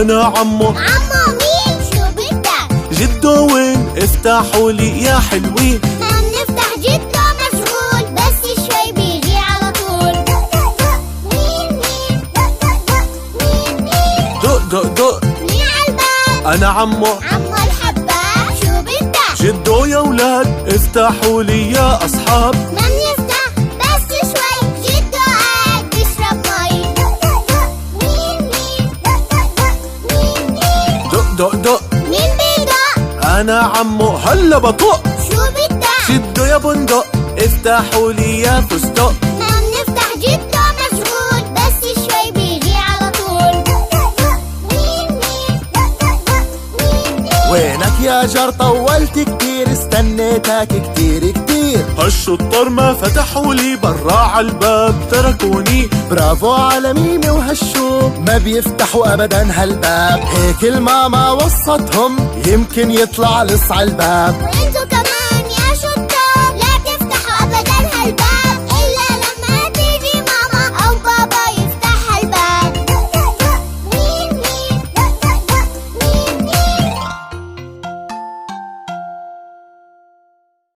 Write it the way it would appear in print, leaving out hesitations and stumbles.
أنا عمو. عمو مين؟ شو بدك؟ جدو وين؟ افتحوا لي يا حلوين. ما بنفتح جدو مشغول، بس شوي بيجي على طول. مين مين؟ مين؟ دق دق دق. مين عالباب؟ أنا عمو. عمو الحباب. شو بدك؟ جدو يا ولاد افتحوا لي يا أصحاب. ما بنفتح بس شوي، جدو قاعد بيشرب مي. مين مين؟ مين؟ دق دق دق. مين بيدق؟ أنا عمو هلا بطق. شو بدك؟ جدو يا بندق افتحوا لي يا فستق. ما بنفتح جدو مشغول، بس شوي بيجي على طول. مين مين؟ مين؟ وينك يا جار؟ طولت كتير، استنيتك كتير كتير. هالشطار ما فتحوا لي برا عالباب تركوني. برافو على ميمي وهالشو، ما بيفتحوا ابدا هالباب. هيك الماما وصتهم، يمكن يطلع لص عالباب. وانتو